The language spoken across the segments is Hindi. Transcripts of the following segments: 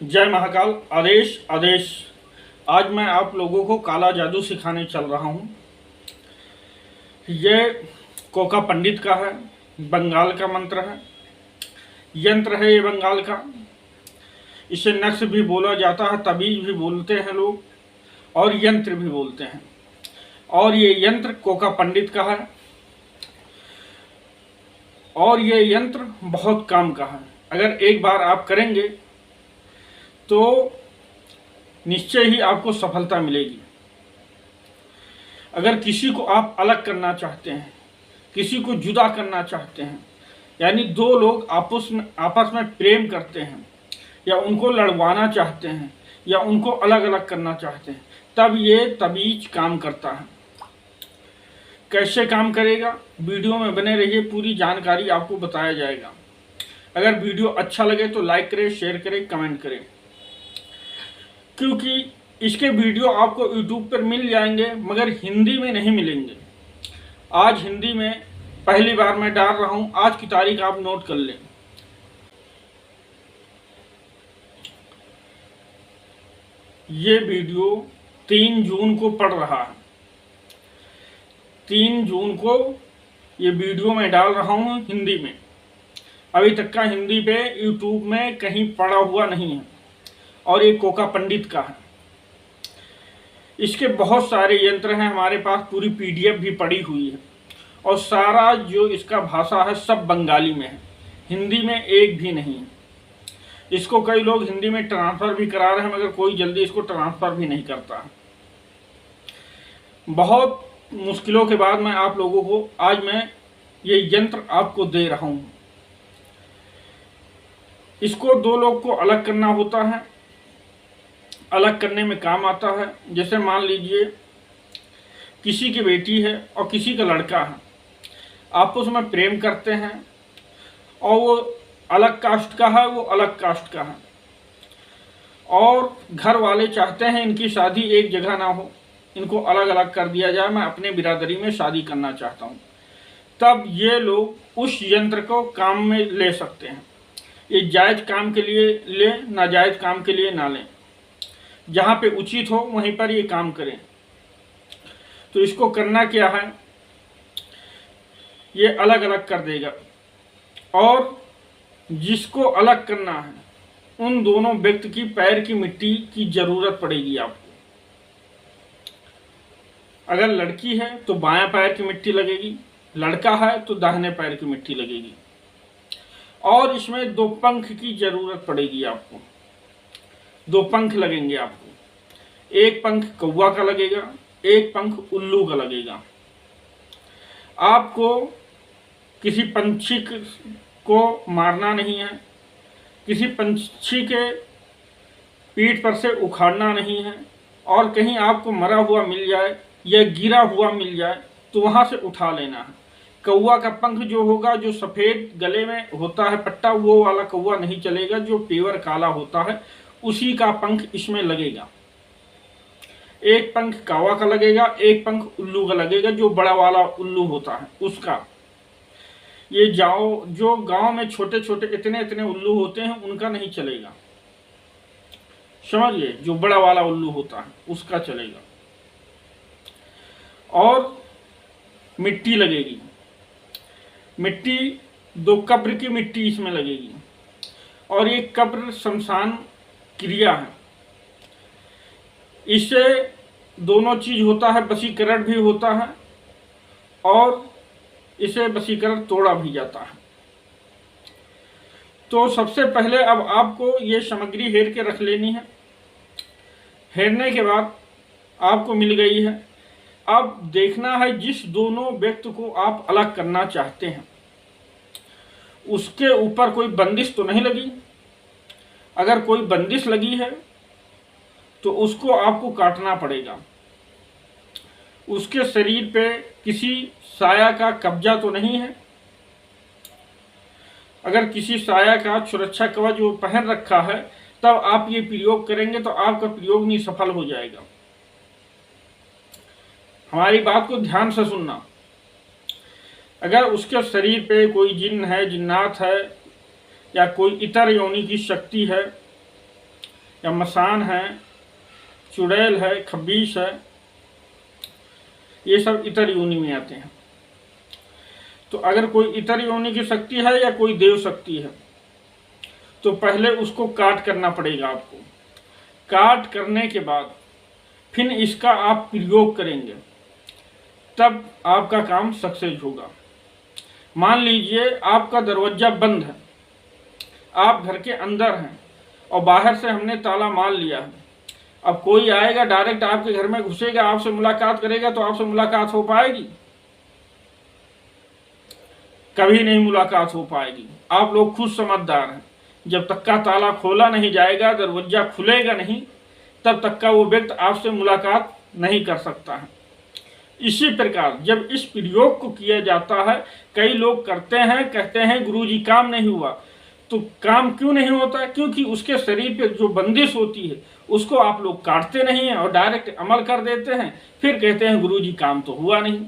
जय महाकाल। आदेश आदेश। आज मैं आप लोगों को काला जादू सिखाने चल रहा हूँ। ये कोका पंडित का है, बंगाल का मंत्र है, यंत्र है ये बंगाल का। इसे नक्श भी बोला जाता है, तबीज भी बोलते हैं लोग, और यंत्र भी बोलते हैं। और ये यंत्र कोका पंडित का है, और ये यंत्र बहुत काम का है। अगर एक बार आप करेंगे तो निश्चय ही आपको सफलता मिलेगी। अगर किसी को आप अलग करना चाहते हैं, किसी को जुदा करना चाहते हैं, यानी दो लोग आपस में प्रेम करते हैं, या उनको लड़वाना चाहते हैं, या उनको अलग अलग करना चाहते हैं, तब ये तबीज काम करता है। कैसे काम करेगा, वीडियो में बने रहिए, पूरी जानकारी आपको बताया जाएगा। अगर वीडियो अच्छा लगे तो लाइक करें, शेयर करें, कमेंट करें, क्योंकि इसके वीडियो आपको YouTube पर मिल जाएंगे मगर हिंदी में नहीं मिलेंगे। आज हिंदी में पहली बार मैं डाल रहा हूं। आज की तारीख आप नोट कर लें। ये वीडियो 3 जून को पड़ रहा है। 3 जून को ये वीडियो मैं डाल रहा हूं हिंदी में। अभी तक का हिंदी पे YouTube में कहीं पड़ा हुआ नहीं है, और ये कोका पंडित का है। इसके बहुत सारे यंत्र हैं हमारे पास, पूरी PDF भी पड़ी हुई है, और सारा जो इसका भाषा है सब बंगाली में है, हिंदी में एक भी नहीं है। इसको कई लोग हिंदी में ट्रांसफ़र भी करा रहे हैं, मगर कोई जल्दी इसको ट्रांसफ़र भी नहीं करता है। बहुत मुश्किलों के बाद मैं आप लोगों को आज मैं ये यंत्र आपको दे रहा हूँ। इसको दो लोग को अलग करना होता है, अलग करने में काम आता है। जैसे मान लीजिए किसी की बेटी है और किसी का लड़का है, आपस में प्रेम करते हैं, और वो अलग कास्ट का है, वो अलग कास्ट का है, और घर वाले चाहते हैं इनकी शादी एक जगह ना हो, इनको अलग अलग कर दिया जाए, मैं अपने बिरादरी में शादी करना चाहता हूँ। तब ये लोग उस यंत्र को काम में ले सकते हैं। ये जायज़ काम के लिए ले, नाजायज़ काम के लिए ना लें। जहाँ पे उचित हो वहीं पर ये काम करें। तो इसको करना क्या है, ये अलग अलग कर देगा, और जिसको अलग करना है उन दोनों व्यक्ति की पैर की मिट्टी की जरूरत पड़ेगी आपको। अगर लड़की है तो बायां पैर की मिट्टी लगेगी, लड़का है तो दाहिने पैर की मिट्टी लगेगी, और इसमें 2 पंख की जरूरत पड़ेगी आपको। 2 पंख लगेंगे आपको। एक पंख कौवा का लगेगा, एक पंख उल्लू का लगेगा। आपको किसी पंछी को मारना नहीं है, किसी पंछी के पीठ पर से उखाड़ना नहीं है, और कहीं आपको मरा हुआ मिल जाए या गिरा हुआ मिल जाए तो वहाँ से उठा लेना है। कौवा का पंख जो होगा, जो सफ़ेद गले में होता है पट्टा, वो वाला कौवा नहीं चलेगा। जो पेवर काला होता है उसी का पंख इसमें लगेगा। एक पंख कौवा का लगेगा, एक पंख उल्लू का लगेगा, जो बड़ा वाला उल्लू होता है उसका। ये जो गांव में छोटे छोटे इतने इतने उल्लू होते हैं उनका नहीं चलेगा, समझिए। जो बड़ा वाला उल्लू होता है उसका चलेगा। और मिट्टी लगेगी। मिट्टी 2 कब्र की मिट्टी इसमें लगेगी, और ये कब्र शमशान क्रिया है। इससे दोनों चीज होता है, वशीकरण भी होता है, और इसे वशीकरण तोड़ा भी जाता है। तो सबसे पहले अब आपको ये सामग्री हेर के रख लेनी है। हेरने के बाद आपको मिल गई है। अब देखना है जिस दोनों व्यक्ति को आप अलग करना चाहते हैं उसके ऊपर कोई बंदिश तो नहीं लगी। अगर कोई बंदिश लगी है तो उसको आपको काटना पड़ेगा। उसके शरीर पे किसी साया का कब्जा तो नहीं है। अगर किसी साया का सुरक्षा कवच जो पहन रखा है, तब आप ये प्रयोग करेंगे तो आपका प्रयोग नहीं सफल हो जाएगा। हमारी बात को ध्यान से सुनना। अगर उसके शरीर पे कोई जिन्न है, जिन्नात है, या कोई इतर योनि की शक्ति है, या मसान है, चुड़ैल है, खबीस है, ये सब इतर योनि में आते हैं। तो अगर कोई इतर योनि की शक्ति है या कोई देव शक्ति है तो पहले उसको काट करना पड़ेगा आपको। काट करने के बाद फिर इसका आप प्रयोग करेंगे, तब आपका काम सक्सेस होगा। मान लीजिए आपका दरवाजा बंद है, आप घर के अंदर हैं और बाहर से हमने ताला मार लिया है। अब कोई आएगा डायरेक्ट आपके घर में घुसेगा, आपसे मुलाकात करेगा तो आपसे मुलाकात हो पाएगी? कभी नहीं मुलाकात हो पाएगी। आप लोग खुद समझदार हैं, जब तक का ताला खोला नहीं जाएगा, दरवाजा खुलेगा नहीं, तब तक का वो व्यक्ति आपसे मुलाकात नहीं कर सकता है। इसी प्रकार जब इस प्रयोग को किया जाता है, कई लोग करते हैं, कहते हैं गुरुजी काम नहीं हुआ। तो काम क्यों नहीं होता है? क्योंकि उसके शरीर पे जो बंदिश होती है उसको आप लोग काटते नहीं हैं और डायरेक्ट अमल कर देते हैं, फिर कहते हैं गुरुजी काम तो हुआ नहीं।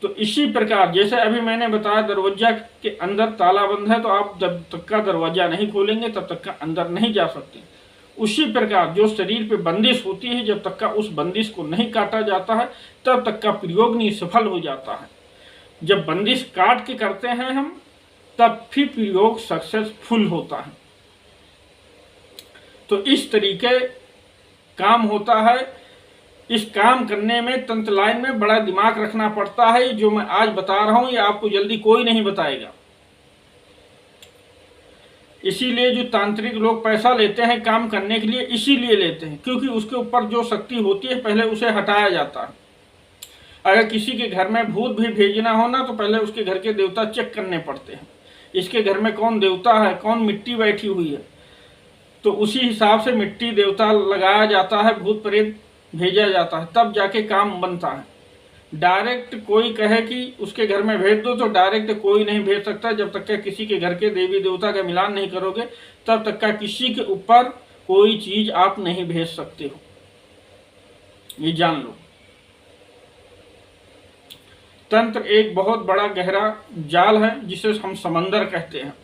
तो इसी प्रकार जैसे अभी मैंने बताया दरवाजा के अंदर ताला बंद है, तो आप जब तक का दरवाजा नहीं खोलेंगे तब तक का अंदर नहीं जा सकते। उसी प्रकार जो शरीर पे बंदिश होती है, जब तक का उस बंदिश को नहीं काटा जाता है तब तक का प्रयोग नहीं सफल हो जाता है। जब बंदिश काट के करते हैं हम, तब फिर प्रयोग सक्सेसफुल होता है। तो इस तरीके काम होता है। इस काम करने में तंत्र लाइन में बड़ा दिमाग रखना पड़ता है। जो मैं आज बता रहा हूं ये आपको जल्दी कोई नहीं बताएगा। इसीलिए जो तांत्रिक लोग पैसा लेते हैं काम करने के लिए, इसीलिए लेते हैं क्योंकि उसके ऊपर जो शक्ति होती है पहले उसे हटाया जाता है। अगर किसी के घर में भूत भी भेजना हो ना, तो पहले उसके घर के देवता चेक करने पड़ते हैं। इसके घर में कौन देवता है, कौन मिट्टी बैठी हुई है, तो उसी हिसाब से मिट्टी देवता लगाया जाता है, भूत प्रेत भेजा जाता है, तब जाके काम बनता है। डायरेक्ट कोई कहे कि उसके घर में भेज दो, तो डायरेक्ट कोई नहीं भेज सकता। जब तक का किसी के घर के देवी देवता का मिलान नहीं करोगे तब तक का किसी के ऊपर कोई चीज आप नहीं भेज सकते हो, ये जान लो। तंत्र एक बहुत बड़ा गहरा जाल है जिसे हम समंदर कहते हैं।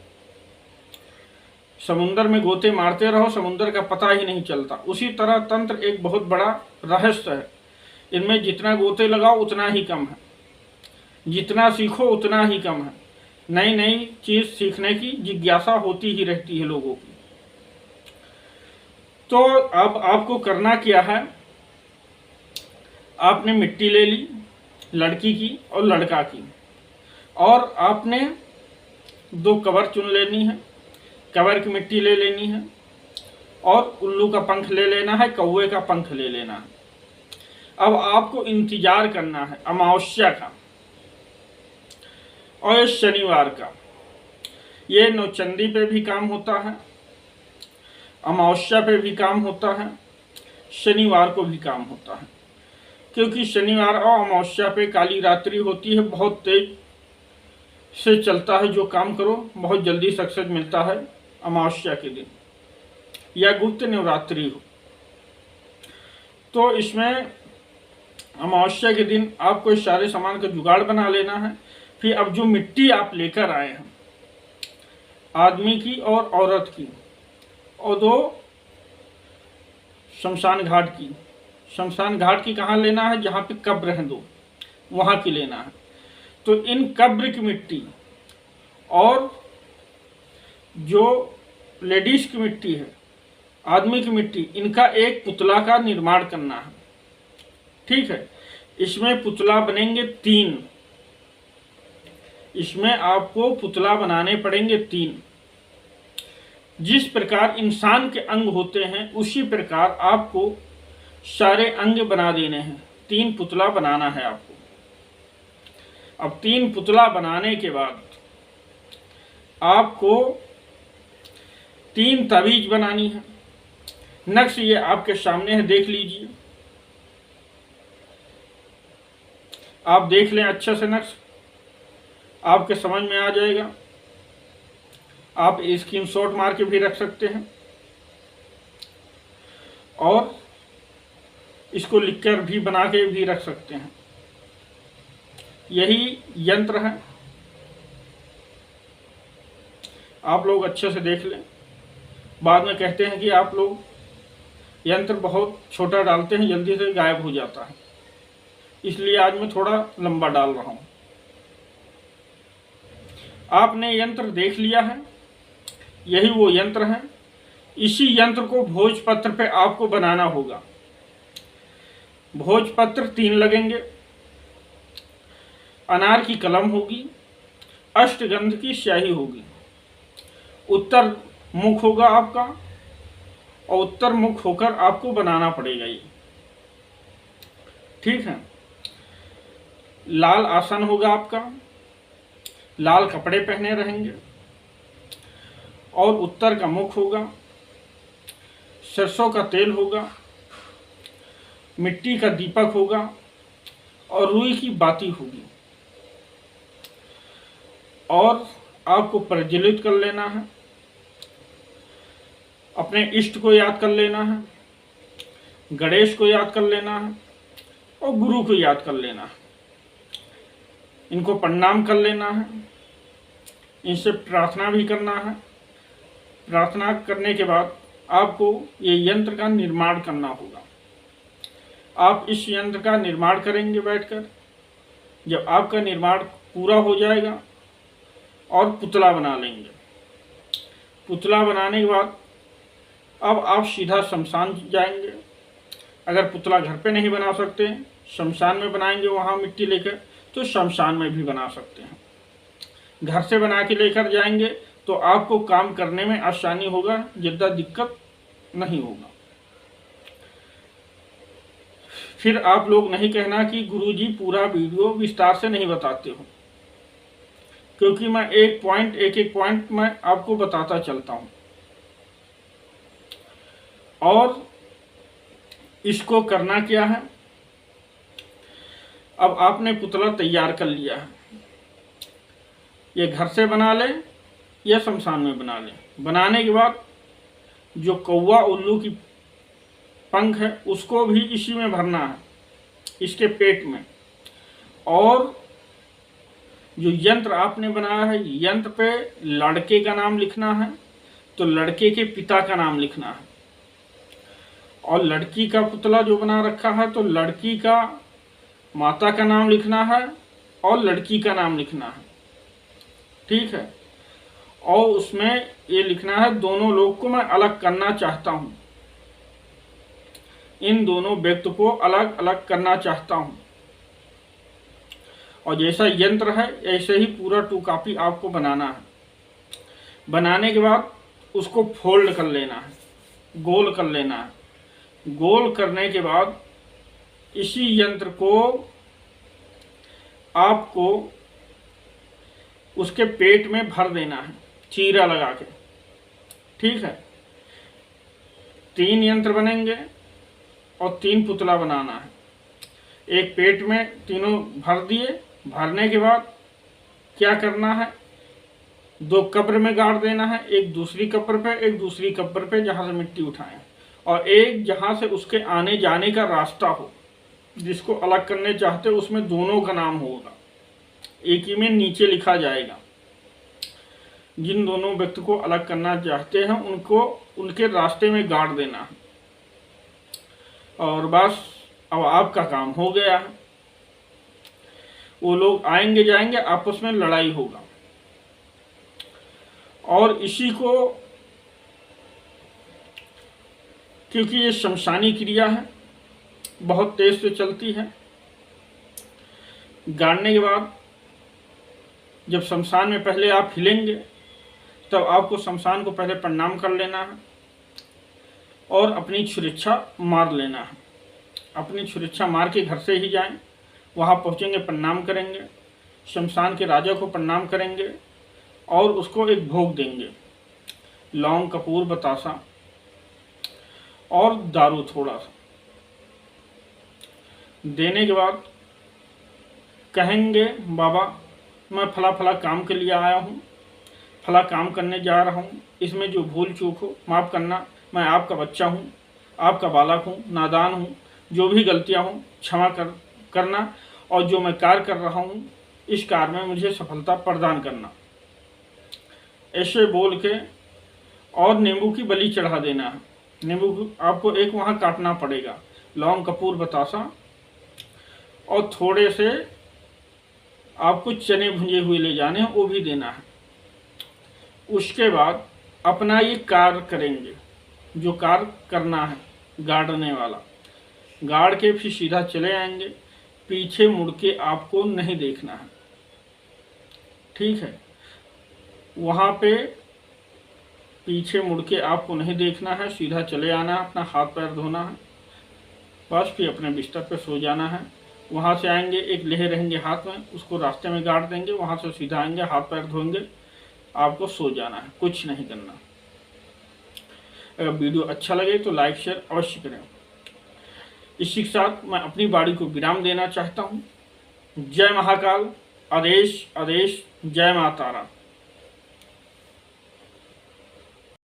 समुंदर में गोते मारते रहो, समुंदर का पता ही नहीं चलता। उसी तरह तंत्र एक बहुत बड़ा रहस्य है। इनमें जितना गोते लगाओ उतना ही कम है, जितना सीखो उतना ही कम है। नई नई चीज सीखने की जिज्ञासा होती ही रहती है लोगों की। तो अब आपको करना क्या है, आपने मिट्टी ले ली लड़की की और लड़का की, और आपने 2 कबर चुन लेनी है। कबर की मिट्टी ले लेनी है और उल्लू का पंख ले लेना है, कौवे का पंख ले लेना है। अब आपको इंतजार करना है अमावस्या का और शनिवार का। ये नौचंदी पे भी काम होता है, अमावस्या पे भी काम होता है, शनिवार को भी काम होता है। क्योंकि शनिवार और अमावस्या पे काली रात्रि होती है, बहुत तेज से चलता है। जो काम करो बहुत जल्दी सक्सेस मिलता है अमावस्या के दिन, या गुप्त नवरात्रि हो। तो इसमें अमावस्या के दिन आपको इस सारे सामान का जुगाड़ बना लेना है। फिर अब जो मिट्टी आप लेकर आए हैं, आदमी की और औरत की, और 2 शमशान घाट की। शमशान घाट की कहाँ लेना है, जहाँ पे कब्र हैं 2, वहाँ की लेना है। तो इन कब्र की मिट्टी और जो लेडीज की मिट्टी है, आदमी की मिट्टी, इनका एक पुतला का निर्माण करना है। ठीक है, इसमें पुतला बनेंगे 3। इसमें आपको पुतला बनाने पड़ेंगे 3। जिस प्रकार इंसान के अंग होते हैं उसी प्रकार आपको सारे अंग बना देने हैं। 3 पुतला बनाना है आपको। अब 3 पुतला बनाने के बाद आपको 3 ताबीज बनानी है। नक्श ये आपके सामने है, देख लीजिए। आप देख लें अच्छे से, नक्श आपके समझ में आ जाएगा। आप स्क्रीनशॉट मार के भी रख सकते हैं और इसको लिखकर भी बना के भी रख सकते हैं। यही यंत्र है, आप लोग अच्छे से देख लें। बाद में कहते हैं कि आप लोग यंत्र बहुत छोटा डालते हैं, जल्दी से गायब हो जाता है, इसलिए आज मैं थोड़ा लंबा डाल रहा हूं। आपने यंत्र देख लिया है, यही वो यंत्र है। इसी यंत्र को भोजपत्र पे आपको बनाना होगा। भोजपत्र 3 लगेंगे, अनार की कलम होगी, अष्टगंध की स्याही होगी, उत्तर मुख होगा आपका, और उत्तर मुख होकर आपको बनाना पड़ेगा ये, ठीक है। लाल आसन होगा आपका, लाल कपड़े पहने रहेंगे, और उत्तर का मुख होगा, सरसों का तेल होगा, मिट्टी का दीपक होगा, और रुई की बाती होगी। और आपको प्रज्वलित कर लेना है, अपने इष्ट को याद कर लेना है, गणेश को याद कर लेना है, और गुरु को याद कर लेना है। इनको प्रणाम कर लेना है, इनसे प्रार्थना भी करना है। प्रार्थना करने के बाद आपको ये यंत्र का निर्माण करना होगा। आप इस यंत्र का निर्माण करेंगे बैठकर। जब आपका निर्माण पूरा हो जाएगा और पुतला बना लेंगे। पुतला बनाने के बाद अब आप सीधा शमशान जाएंगे। अगर पुतला घर पे नहीं बना सकते, शमशान में बनाएंगे वहाँ मिट्टी लेकर, तो शमशान में भी बना सकते हैं। घर से बना के लेकर जाएंगे तो आपको काम करने में आसानी होगा, ज़्यादा दिक्कत नहीं होगा। फिर आप लोग नहीं कहना कि गुरुजी पूरा वीडियो विस्तार से नहीं बताते हो, क्योंकि मैं एक एक पॉइंट मैं आपको बताता चलता हूं। और इसको करना क्या है, अब आपने पुतला तैयार कर लिया है। ये घर से बना ले या शमशान में बना ले। बनाने के बाद जो कौवा उल्लू की पंख है उसको भी इसी में भरना है, इसके पेट में। और जो यंत्र आपने बनाया है, यंत्र पे लड़के का नाम लिखना है तो लड़के के पिता का नाम लिखना है। और लड़की का पुतला जो बना रखा है तो लड़की का माता का नाम लिखना है और लड़की का नाम लिखना है, ठीक है। और उसमें ये लिखना है, दोनों लोग को मैं अलग करना चाहता हूं, इन दोनों व्यक्ति को अलग अलग करना चाहता हूं। और जैसा यंत्र है ऐसे ही पूरा 2 कॉपी आपको बनाना है। बनाने के बाद उसको फोल्ड कर लेना है, गोल कर लेना है। गोल करने के बाद इसी यंत्र को आपको उसके पेट में भर देना है, चीरा लगा के, ठीक है। 3 यंत्र बनेंगे और 3 पुतला बनाना है। एक पेट में तीनों भर दिए। भरने के बाद क्या करना है, 2 कब्र में गाड़ देना है, एक दूसरी कब्र पे, एक दूसरी कब्र पे जहाँ से मिट्टी उठाएं, और एक जहाँ से उसके आने जाने का रास्ता हो। जिसको अलग करने चाहते उसमें दोनों का नाम होगा, एक ही में नीचे लिखा जाएगा। जिन दोनों व्यक्ति को अलग करना चाहते हैं उनको उनके रास्ते में गाड़ देना है। और बस अब आपका काम हो गया है। वो लोग आएंगे जाएंगे, आपस में लड़ाई होगा। और इसी को, क्योंकि ये शमशानी क्रिया है, बहुत तेज से चलती है। गाड़ने के बाद जब शमशान में पहले आप हिलेंगे तब आपको शमशान को पहले प्रणाम कर लेना है और अपनी छुरिच्छा मार लेना है। अपनी छुरिच्छा मार के घर से ही जाएं, वहाँ पहुँचेंगे, प्रणाम करेंगे, शमशान के राजा को प्रणाम करेंगे और उसको एक भोग देंगे, लौंग, कपूर, बतासा और दारू थोड़ा सा। देने के बाद कहेंगे, बाबा मैं फला फला काम के लिए आया हूँ, फला काम करने जा रहा हूँ, इसमें जो भूल चूक हो माफ़ करना, मैं आपका बच्चा हूँ, आपका बालक हूँ, नादान हूँ, जो भी गलतियाँ हूँ क्षमा करना, और जो मैं कार्य कर रहा हूँ इस कार्य में मुझे सफलता प्रदान करना। ऐसे बोल के और नींबू की बलि चढ़ा देना है। नींबू आपको एक वहाँ काटना पड़ेगा, लौंग कपूर बतासा, और थोड़े से आपको चने भुंजे हुए ले जाने हैं, वो भी देना है। उसके बाद अपना ये कार्य करेंगे, जो कार्य करना है गाड़ने वाला, गाड़ के फिर सीधा चले आएंगे, पीछे मुड़ के आपको नहीं देखना है, ठीक है। वहाँ पे पीछे मुड़ के आपको नहीं देखना है, सीधा चले आना है, अपना हाथ पैर धोना है, बस फिर अपने बिस्तर पे सो जाना है। वहाँ से आएंगे, एक लेह रहेंगे हाथ में, उसको रास्ते में गाड़ देंगे, वहाँ से सीधा आएंगे, हाथ पैर धोएंगे, आपको सो जाना है, कुछ नहीं करना। अगर वीडियो अच्छा लगे तो लाइक शेयर अवश्य करें। इसी के साथ मैं अपनी वाणी को विराम देना चाहता हूँ। जय महाकाल, आदेश आदेश, जय माता तारा।